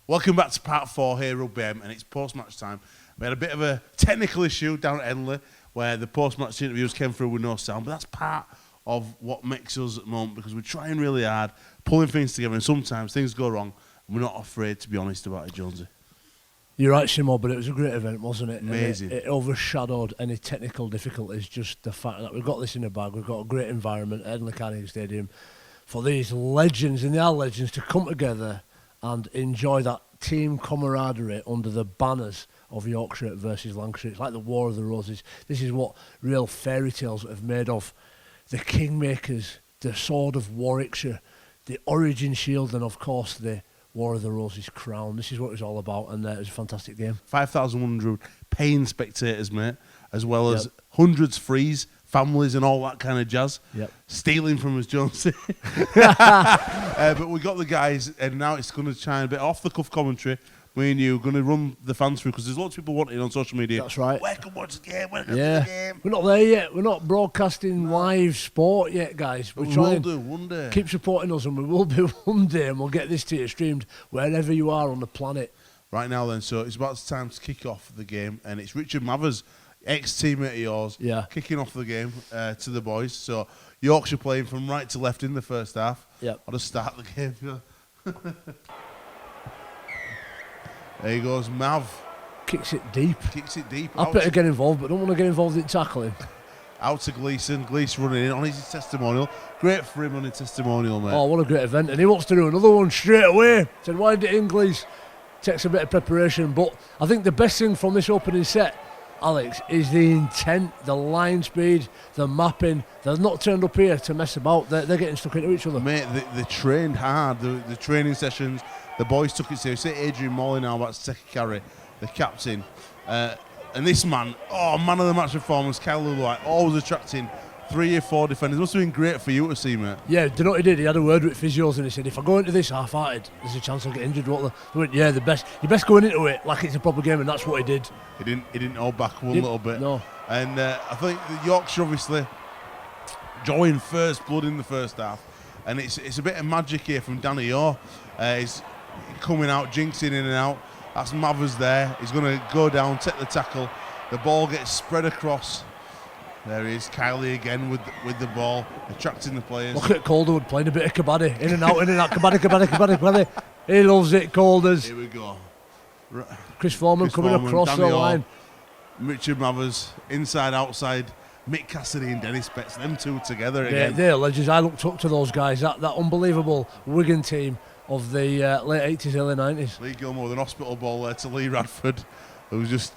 Welcome back to part 4 here, Rugby M, and it's post-match time. We had a bit of a technical issue down at Headingley where the post-match interviews came through with no sound, but that's part of what makes us at the moment because we're trying really hard, pulling things together, and sometimes things go wrong, and we're not afraid to be honest about it, Jonesy. You're right, Simo, but it was a great event, wasn't it? Amazing. It overshadowed any technical difficulties, just the fact that we've got this in the bag, we've got a great environment at Headingley Stadium for these legends, and they are legends, to come together and enjoy that team camaraderie under the banners of Yorkshire versus Lancashire. It's like the War of the Roses. This is what real fairy tales have made of. The Kingmakers, the Sword of Warwickshire, the Origin Shield, and of course the War of the Roses crown. This is what it was all about, and it was a fantastic game. 5,100 paying spectators, mate, as well as hundreds frees, families and all that kind of jazz. Yep. Stealing from us, Jonesy. But we got the guys, and now it's going to shine a bit off-the-cuff commentary. Me and you are going to run the fans through, because there's lots of people wanting on social media. That's right. Where can watch the game? Where can watch the game? We're not there yet. We're not broadcasting live sport yet, guys. We will do one day. Keep supporting us, and we will be one day, and we'll get this to you streamed wherever you are on the planet. Right now then, so it's about time to kick off the game, and it's Richard Mathers, ex-teammate of yours, kicking off the game to the boys. So Yorkshire playing from right to left in the first half. Yep. I'll just start the game. There he goes, Mav. Kicks it deep. I better get involved, but don't want to get involved in tackling. Out to Gleeson. Gleeson running in on his testimonial. Great for him on his testimonial, mate. Oh, what a great event. And he wants to do another one straight away. Said, why did it in Gleeson? Takes a bit of preparation. But I think the best thing from this opening set, Alex, is the intent, the line speed, the mapping. They're not turned up here to mess about. They're getting stuck into each other. Mate, they trained hard. The training sessions, the boys took it seriously. Adrian Molly now about to take a carry, the captain. And this man, man of the match performance, Kyle Lulwhite, always attracting 3 or 4 defenders. Must have been great for you to see, mate. Yeah, do you know what he did? He had a word with physios and he said, if I go into this half-hearted, there's a chance I'll get injured. They went, yeah, you're best going into it like it's a proper game, and that's what he did. He didn't hold back one little bit. No. And I think the Yorkshire obviously drawing first blood in the first half, and it's a bit of magic here from Danny Orr. He's coming out, jinxing in and out. That's Mathers there. He's going to go down, take the tackle. The ball gets spread across. There he is, Kylie again with the ball, attracting the players. Look at Calderwood playing a bit of kabaddi. In and out, kabaddi. He loves it, Calders. Here we go. Chris Foreman coming across the line. Richard Mathers, inside, outside. Mick Cassidy and Dennis Betts, them two together again. They're legends. I looked up to those guys. That unbelievable Wigan team of the late 80s, early 90s. Lee Gilmore with an hospital ball there to Lee Radford, who was just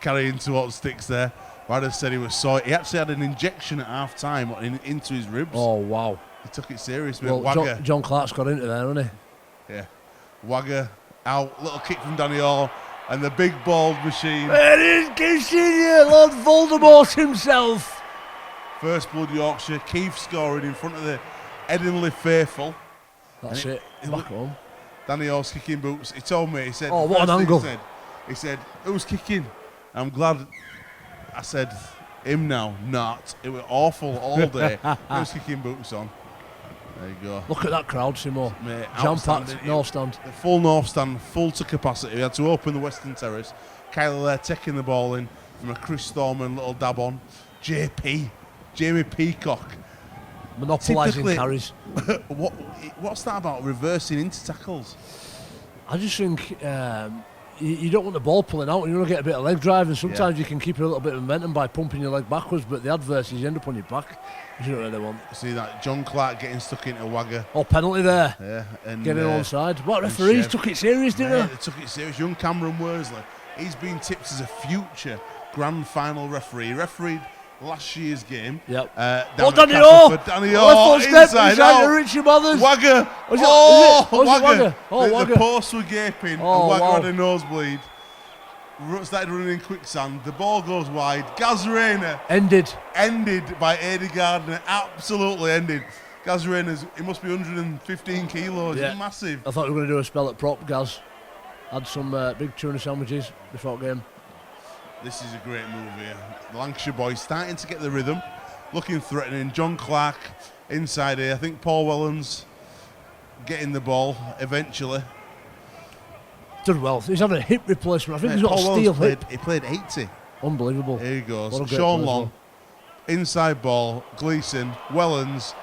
carrying towards sticks there. Radford said he was sore. He actually had an injection at half-time into his ribs. Oh, wow. He took it serious. Well, John Clark's got into there, hasn't he? Yeah. Wagger out, little kick from Danny Orr, and the big bald machine. It is Kissinger, Lord Voldemort himself. First blood Yorkshire. Keith scoring in front of the Headingley faithful. That's it. Back home. Danny Orr's kicking boots. He told me, he said, oh, what an angle. He said, who's kicking? I'm glad. I said, him now, not. It was awful all day. He was kicking boots on. There you go. Look at that crowd, Simo. Mate, jam-packed North Stand. The full North Stand, full to capacity. We had to open the Western Terrace. Kyler there taking the ball in from a Chris Thorman little dab on. Jamie Peacock. Monopolising carries. What's that about reversing into tackles? I just think you don't want the ball pulling out, and you want to get a bit of leg drive, and sometimes you can keep a little bit of momentum by pumping your leg backwards, but the adverse is you end up on your back. You don't really want. See that John Clark getting stuck into Wagger. Oh, penalty there. Yeah, and getting onside. What referees took it serious, didn't they? They took it serious. Young Cameron Worsley, he's been tipped as a future grand final referee. He refereed last year's game. Yep. Danny Orr inside out. Richard Mathers. Wagger. Wagger. The posts were gaping, and Wagger had a nosebleed. Started running in quicksand. The ball goes wide. Gaz Rayner. Ended by Adi Gardner. Absolutely ended. Gaz Rayner's, he must be 115 kilos. Yeah. He's massive. I thought we were going to do a spell at prop, Gaz. Had some big tuna sandwiches before game. This is a great move here. The Lancashire boys starting to get the rhythm. Looking threatening. John Clark inside here. I think Paul Wellens getting the ball eventually. Done well. He's had a hip replacement. I think he's got Paul a steel Wellens hip. He played 80. Unbelievable. Here he goes. What a great Sean player as Long, well. inside ball, Gleeson, Wellens,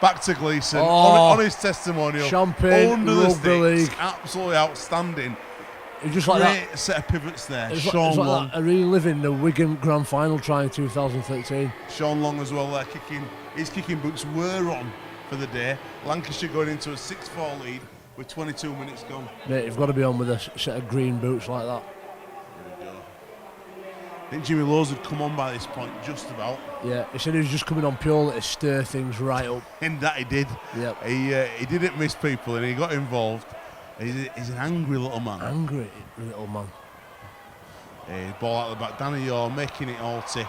back to Gleeson, Oh, on his testimonial, Champagne under the Rugby League. sticks, absolutely outstanding. It's just like Great that. set of pivots there. It's Sean like Long. that. Reliving the Wigan Grand Final try in 2013. Sean Long as well there kicking. His kicking boots were on for the day. Lancashire going into a 6-4 lead with 22 minutes gone. Mate, you've got to be on with a set of green boots like that. There we go. I think Jimmy Lowes had come on by this point just about. Yeah, he said he was just coming on purely to stir things right up. And that he did. Yep. He didn't miss people and he got involved. He's an angry little man. Angry little man. Ball out the back. Danny Orr making it all tick.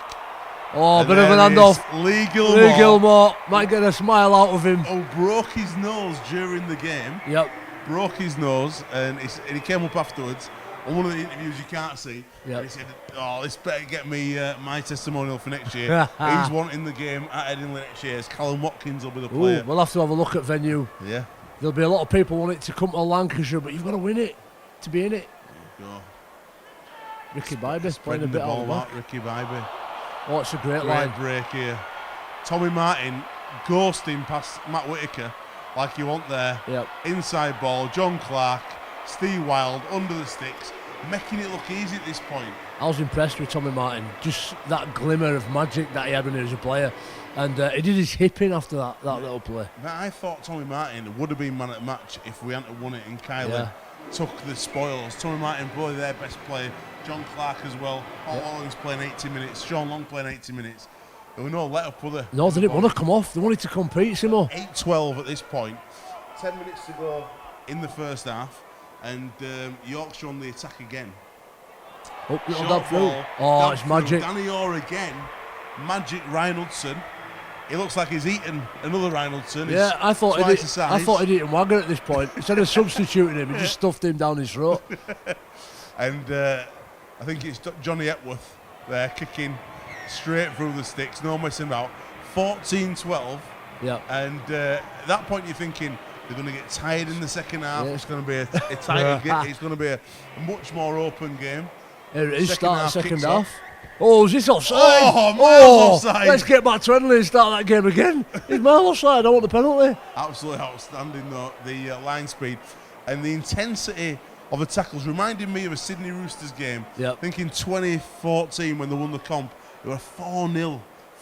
Oh, And bit of an there handoff. is Lee Gilmore. Lee Gilmore might get a smile out of him. Oh, broke his nose during the game. Yep. Broke his nose and he came up afterwards. On one of the interviews you can't see, Yep. he said, "Oh, this better get me my testimonial for next year." He's wanting the game at Headingley next year. Callum Watkins will be the player. Ooh, we'll have to have a look at venue. Yeah. There'll be a lot of people wanting it to come to Lancashire, but you've got to win it to be in it. There you go. Ricky Bybee playing a Spreading bit the out ball of the out, back. Ricky Bybee. Oh, it's a great Great line. break here. Tommy Martin ghosting past Matt Whitaker like you want there. Yep. Inside ball, John Clark, Steve Wild under the sticks, making it look easy at this point. I was impressed with Tommy Martin. Just that glimmer of magic that he had when he was a player. And he did his hipping after that little play. But I thought Tommy Martin would have been man at the match if we hadn't won it and Kyler took the spoils. Tommy Martin, probably their best player. John Clark as well. Paul Wellens playing 80 minutes. Sean Long playing 80 minutes. There were no let up, were there? No, they didn't want to come off. They wanted to compete, Simo. 8-12 at this point. 10 minutes to go in the first half. And Yorkshire on the attack again. Oh, little Short dab through. ball, Oh, dab it's through. magic. Danny Orr again. Magic Ryan Hudson. He looks like he's eaten another Ryan Hudson. Yeah, I thought twice the size. he'd eaten Wagger at this point. Instead of substituting him, he just stuffed him down his throat. And I think it's Johnny Epworth there kicking straight through the sticks, no messing about. 14-12. Yeah. And at that point you're thinking they're going to get tired in the second half. Yeah. It's going to be a tighter game. It's going to be a much more open game. Here it is, Second start the half second kicks half. off. Oh, is this offside? Oh, miles offside. Let's get back to Headingley and start that game again. It's miles offside. I want the penalty. Absolutely outstanding though, the line speed and the intensity of the tackles reminded me of a Sydney Roosters game. Yep. I think in 2014 when they won the comp, it was a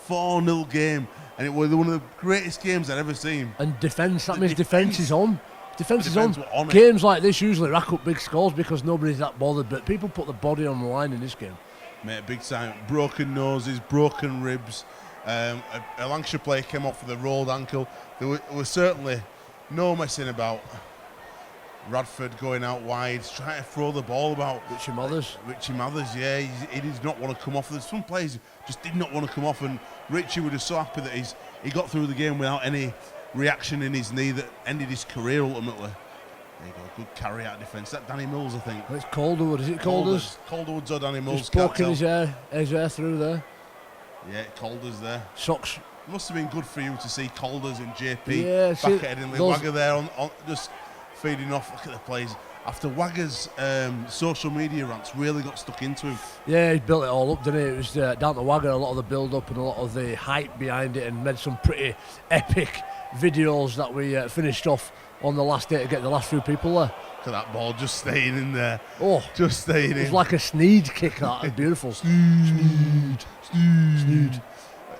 4-0 game, and it was one of the greatest games I'd ever seen. And defence, that The means defence is on. Defence is on. defence were on it. Games like this usually rack up big scores because nobody's that bothered, but people put the body on the line in this game. Mate, big time. Broken noses, broken ribs. A Lancashire player came off with a rolled ankle. There was certainly no messing about. Radford going out wide, trying to throw the ball about. Richie Mathers. Richie Mathers, yeah, he did not want to come off. There's some players who just did not want to come off, and Richie was just so happy that he got through the game without any reaction in his knee that ended his career ultimately. There you go, good carry out defence. That Danny Mills, I think. It's Calderwood, is it Calders? Calderwood's or Danny Mills. Just can't poking tell. his hair through there. Yeah, Calder's there. Socks. Must have been good for you to see Calders and JP Yeah, back see, at Headingley. those- Wagger there on just feeding off. Look at the plays. After Wagger's social media rants really got stuck into him. Yeah, he built it all up, didn't he? It was down to Wagger, a lot of the build-up and a lot of the hype behind it, and made some pretty epic videos that we finished off on the last day to get the last few people there. Look at that ball just staying in there. Oh, Just staying in. it's like a Sneed kick, that. Beautiful. Sneed.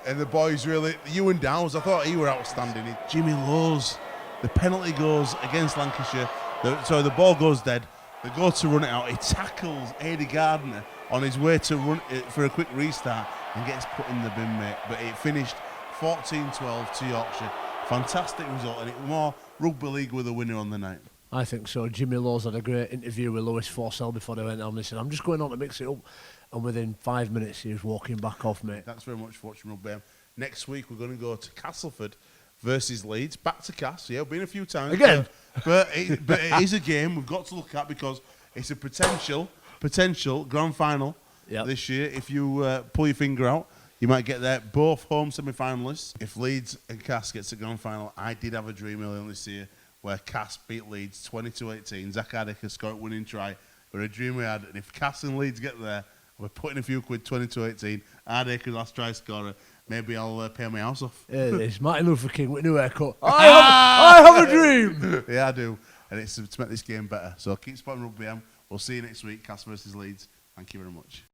And the boys really, Ewan Downs, I thought he were outstanding. Jimmy Lowes, the penalty goes against Lancashire. The ball goes dead. They go to run it out. He tackles Adi Gardner on his way to run it for a quick restart and gets put in the bin, mate. But it finished 14-12 to Yorkshire. Fantastic result, and it was more rugby league with a winner on the night. I think so. Jimmy Lowes had a great interview with Lewis Forsell before they went on. He said, I'm just going on to mix it up. And within 5 minutes, he was walking back off, mate. Thanks very much for watching Rugby. Next week, we're going to go to Castleford versus Leeds. Back to Cass. Yeah, we've been a few times. Again? But it is a game we've got to look at because it's a potential grand final this year. If you pull your finger out, you might get there. Both home semi-finalists. If Leeds and Cass gets a grand final, I did have a dream earlier this year where Cass beat Leeds 20-18. Zach Ardacre scored a winning try. But a dream we had, and if Cass and Leeds get there, we're putting a few quid 20-18. Ardacre's last try scorer. Maybe I'll pay my house off. Yeah, it's Martin Luther King with a new haircut. I have a dream. Yeah, I do. And it's to make this game better. So keep supporting Rugby M. We'll see you next week, Cass versus Leeds. Thank you very much.